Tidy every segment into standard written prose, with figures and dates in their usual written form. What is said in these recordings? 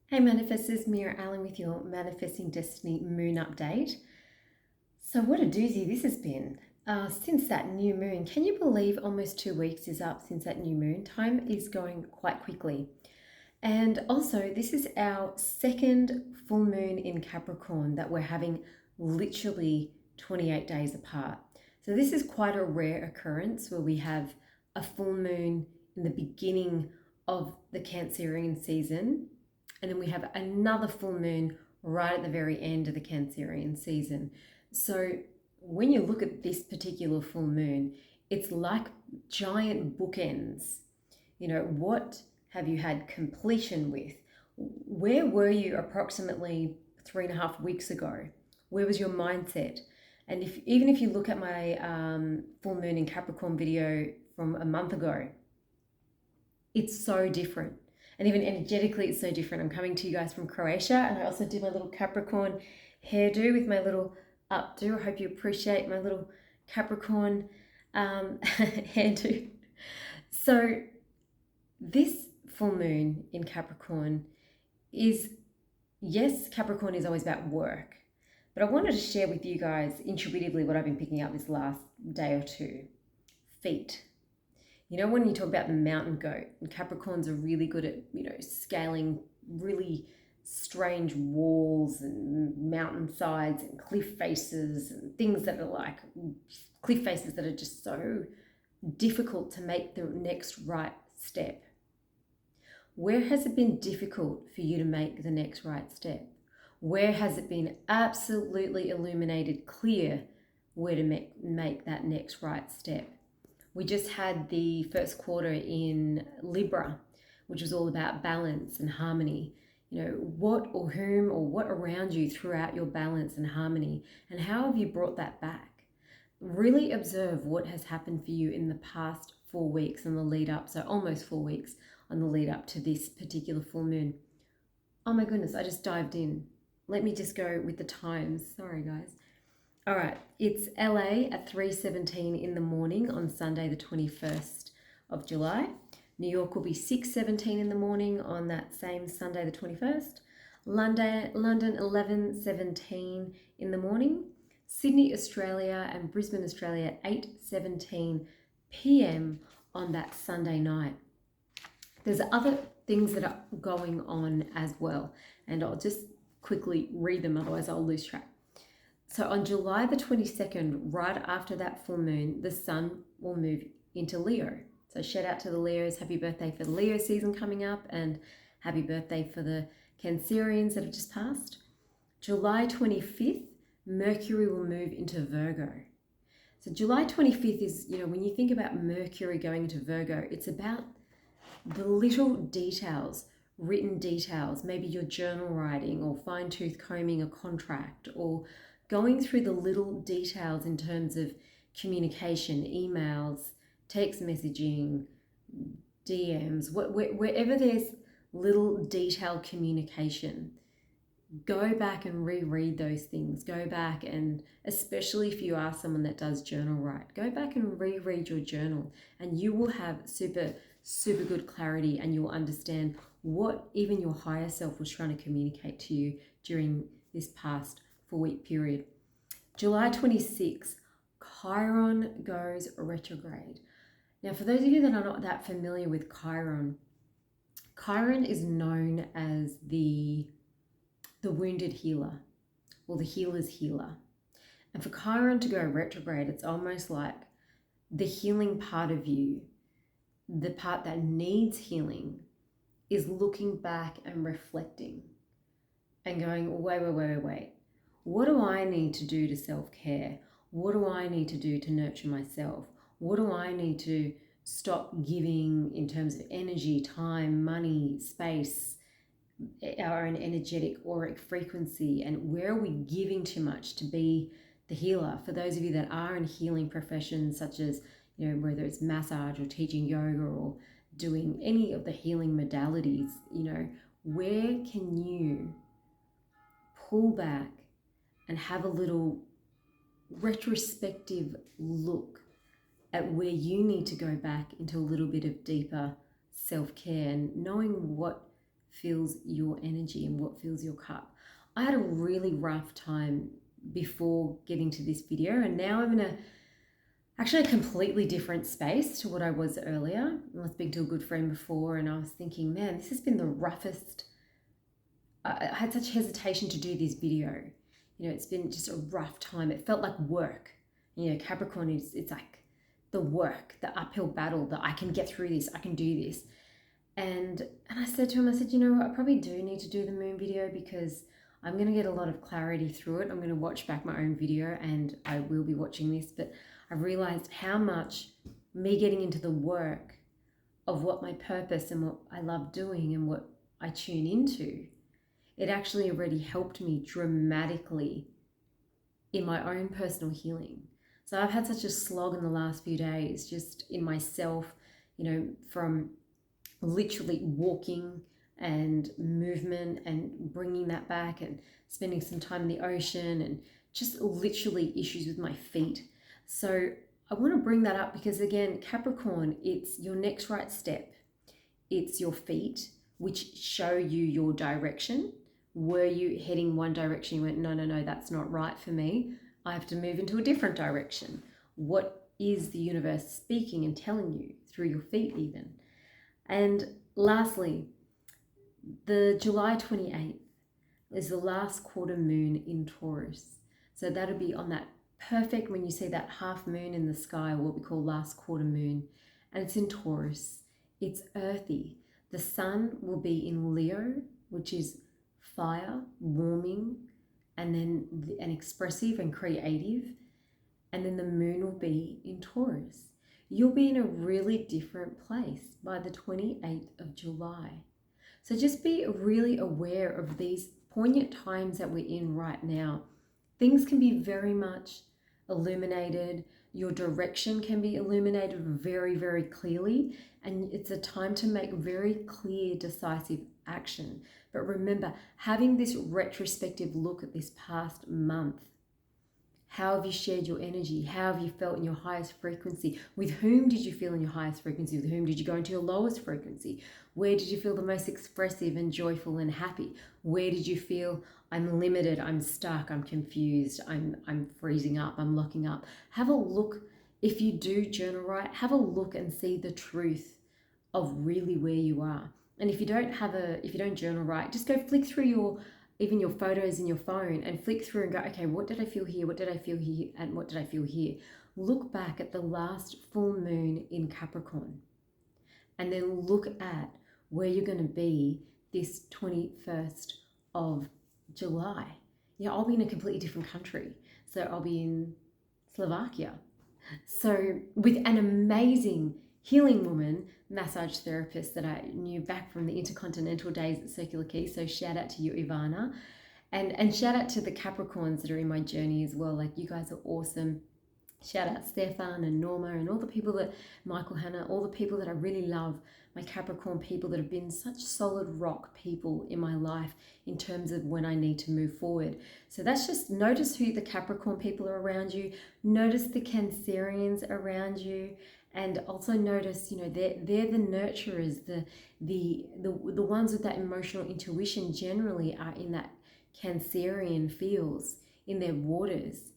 Hey manifestors, Meera Allen with your Manifesting Destiny Moon Update. So what a doozy this has been. Since that new moon, can you believe almost 2 weeks is up since that new moon? Time is going quite quickly. And also, this is our second full moon in Capricorn that we're having literally 28 days apart. So this is quite a rare occurrence where we have a full moon in the beginning of the Cancerian season, and then we have another full moon right at the very end of the Cancerian season. So when you look at this particular full moon, it's like giant bookends. You know, what have you had completion with? Where were you approximately 3.5 weeks ago? Where was your mindset? And even if you look at my full moon in Capricorn video from a month ago, it's so different. And even energetically, it's so different. I'm coming to you guys from Croatia, and I also did my little Capricorn hairdo with my little updo. I hope you appreciate my little Capricorn hairdo. So this full moon in Capricorn is, yes, Capricorn is always about work, but I wanted to share with you guys intuitively what I've been picking up this last day or two. Feet. You know, when you talk about the mountain goat, and Capricorns are really good at, scaling really strange walls and mountain sides and cliff faces and things that are like cliff faces that are just so difficult to make the next right step. Where has it been difficult for you to make the next right step? Where has it been absolutely illuminated clear where to make that next right step? We just had the first quarter in Libra, which was all about balance and harmony. You know, what or whom or what around you threw out your balance and harmony, and how have you brought that back? Really observe what has happened for you in the past 4 weeks on the lead up, so almost 4 weeks on the lead up to this particular full moon. Oh my goodness, I just dived in. Let me just go with the times. Sorry, guys. All right, it's LA at 3:17 in the morning on Sunday, the 21st of July. New York will be 6:17 in the morning on that same Sunday, the 21st. London 11:17 in the morning. Sydney, Australia, and Brisbane, Australia at 8:17 p.m. on that Sunday night. There's other things that are going on as well, and I'll just quickly read them, otherwise I'll lose track. So on July the 22nd, right after that full moon, the sun will move into Leo. So shout out to the Leos. Happy birthday for the Leo season coming up, and happy birthday for the Cancerians that have just passed. July 25th, Mercury will move into Virgo. So July 25th is, when you think about Mercury going into Virgo, it's about the little details, written details, maybe your journal writing or fine-tooth combing a contract, or going through the little details in terms of communication, emails, text messaging, DMs, wherever there's little detailed communication, go back and reread those things. Go back, and especially if you are someone that does journal write, go back and reread your journal, and you will have super good clarity, and you'll understand what even your higher self was trying to communicate to you during this past 4-week period. July 26th, Chiron goes retrograde. Now, for those of you that are not that familiar with Chiron, Chiron is known as the wounded healer, or the healer's healer. And for Chiron to go retrograde, it's almost like the healing part of you, the part that needs healing, is looking back and reflecting and going, wait. What do I need to do to self-care? What do I need to do to nurture myself? What do I need to stop giving in terms of energy, time, money, space, our own energetic auric frequency? And where are we giving too much to be the healer? For those of you that are in healing professions, such as, whether it's massage or teaching yoga or doing any of the healing modalities, where can you pull back and have a little retrospective look at where you need to go back into a little bit of deeper self-care, and knowing what fills your energy and what fills your cup. I had a really rough time before getting to this video, and now I'm in actually a completely different space to what I was earlier. I was speaking to a good friend before, and I was thinking, man, this has been the roughest. I had such hesitation to do this video. You know, it's been just a rough time. It felt like work. You know, Capricorn it's like the work, the uphill battle, that I can get through this, I can do this. And I said to him, I said, you know what, I probably do need to do the moon video because I'm going to get a lot of clarity through it. I'm going to watch back my own video, and I will be watching this, but I realized how much me getting into the work of what my purpose and what I love doing and what I tune into, it actually already helped me dramatically in my own personal healing. So I've had such a slog in the last few days, just in myself, you know, from literally walking and movement and bringing that back and spending some time in the ocean and just literally issues with my feet. So I want to bring that up because, again, Capricorn, it's your next right step. It's your feet, which show you your direction. Were you heading one direction? You went, no, that's not right for me. I have to move into a different direction. What is the universe speaking and telling you through your feet even? And lastly, the July 28th is the last quarter moon in Taurus. So that'll be on that perfect, when you see that half moon in the sky, what we call last quarter moon, and it's in Taurus. It's earthy. The sun will be in Leo, which is fire, warming, and then an expressive and creative. And then the moon will be in Taurus. You'll be in a really different place by the 28th of July. So just be really aware of these poignant times that we're in right now. Things can be very much illuminated. Your direction can be illuminated very, very clearly. And it's a time to make very clear, decisive action. But remember, having this retrospective look at this past month, how have you shared your energy? How have you felt in your highest frequency? With whom did you feel in your highest frequency? With whom did you go into your lowest frequency? Where did you feel the most expressive and joyful and happy? Where did you feel, I'm limited, I'm stuck, I'm confused, I'm freezing up, I'm locking up? Have a look. If you do journal write, have a look and see the truth of really where you are. And if you don't journal write, just go flick through even your photos in your phone and flick through and go, okay, what did I feel here? What did I feel here? And what did I feel here? Look back at the last full moon in Capricorn, and then look at where you're going to be this 21st of July. Yeah, I'll be in a completely different country. So I'll be in Slovakia. So with an amazing healing woman, massage therapist that I knew back from the intercontinental days at Circular Quay. So shout out to you, Ivana. And shout out to the Capricorns that are in my journey as well. Like, you guys are awesome. Shout out Stefan and Norma and all the people Michael, Hannah, all the people that I really love, my Capricorn people that have been such solid rock people in my life in terms of when I need to move forward. So that's just, notice who the Capricorn people are around you. Notice the Cancerians around you. And also notice, you know, they're the nurturers, the ones with that emotional intuition generally are in that Cancerian fields, in their waters.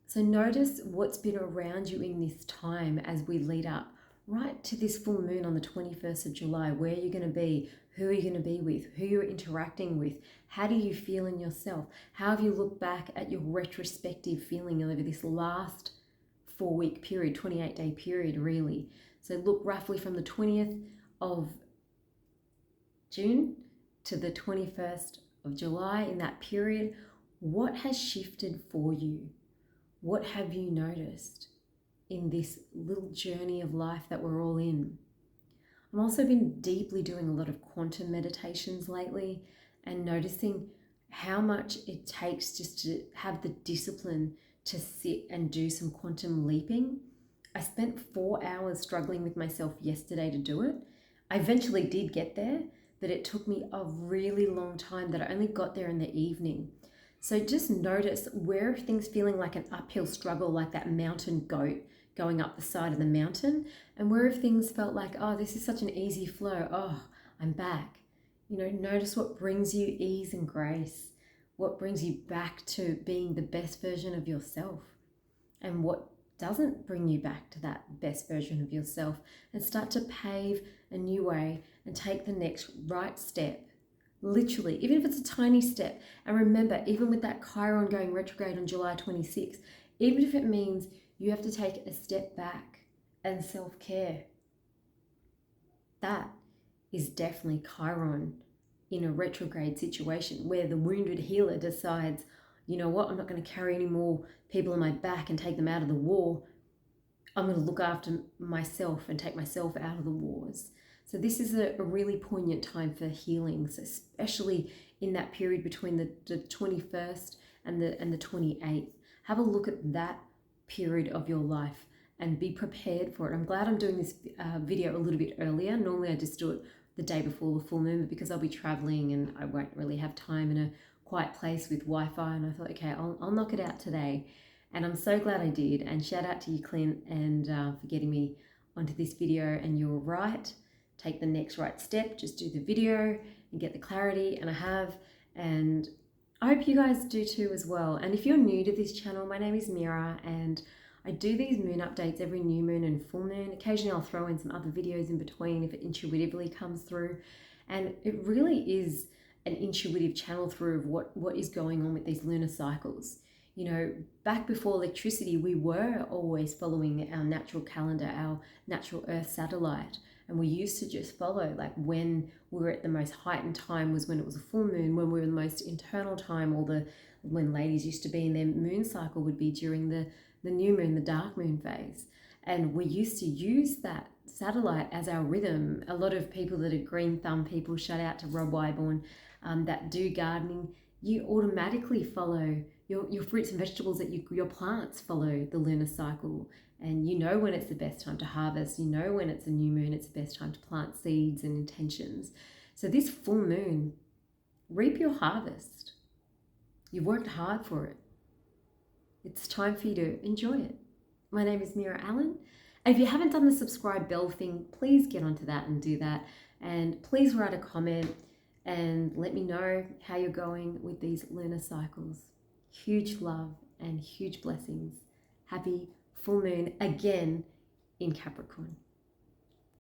So notice what's been around you in this time as we lead up right to this full moon on the 21st of July. Where you're going to be, who are you going to be with, who you're interacting with, how do you feel in yourself? How have you looked back at your retrospective feeling over this last 4-week period, 28-day period, really? So look roughly from the 20th of June to the 21st of July. In that period, what has shifted for you? What have you noticed in this little journey of life that we're all in? I've also been deeply doing a lot of quantum meditations lately and noticing how much it takes just to have the discipline to sit and do some quantum leaping. I spent 4 hours struggling with myself yesterday to do it. I eventually did get there, but it took me a really long time that I only got there in the evening. So just notice, where are things feeling like an uphill struggle, like that mountain goat going up the side of the mountain? And where have things felt like, oh, this is such an easy flow, oh, I'm back. You know, notice what brings you ease and grace, what brings you back to being the best version of yourself, and what doesn't bring you back to that best version of yourself, and start to pave a new way and take the next right step. Literally, even if it's a tiny step. And remember, even with that Chiron going retrograde on July 26th, even if it means you have to take a step back and self-care, that is definitely Chiron in a retrograde situation where the wounded healer decides, you know what, I'm not going to carry any more people on my back and take them out of the war. I'm going to look after myself and take myself out of the wars. So this is a really poignant time for healings, especially in that period between the 21st and the 28th. Have a look at that period of your life and be prepared for it. I'm glad I'm doing this video a little bit earlier. Normally I just do it the day before the full moon, but because I'll be traveling and I won't really have time in a quiet place with Wi-Fi, and I thought, okay, I'll knock it out today. And I'm so glad I did. And shout out to you, Clint, and for getting me onto this video. And you're right. Take the next right step. Just do the video and get the clarity. And I have. And I hope you guys do too as well. And if you're new to this channel, my name is Meera, and I do these moon updates every new moon and full moon. Occasionally I'll throw in some other videos in between if it intuitively comes through. And it really is an intuitive channel through of what is going on with these lunar cycles. You know, back before electricity, we were always following our natural calendar, our natural Earth satellite. And we used to just follow, like when we were at the most heightened time was when it was a full moon, when we were in the most internal time, or when ladies used to be in their moon cycle would be during the new moon, the dark moon phase. And we used to use that satellite as our rhythm. A lot of people that are green thumb people, shout out to Rob Wyborn, that do gardening, you automatically follow your fruits and vegetables, that your plants follow the lunar cycle. And you know when it's the best time to harvest, you know when it's a new moon, it's the best time to plant seeds and intentions. So this full moon, reap your harvest. You've worked hard for it. It's time for you to enjoy it. My name is Meera Allen. If you haven't done the subscribe bell thing, please get onto that and do that. And please write a comment and let me know how you're going with these lunar cycles. Huge love and huge blessings. Happy full moon again in Capricorn.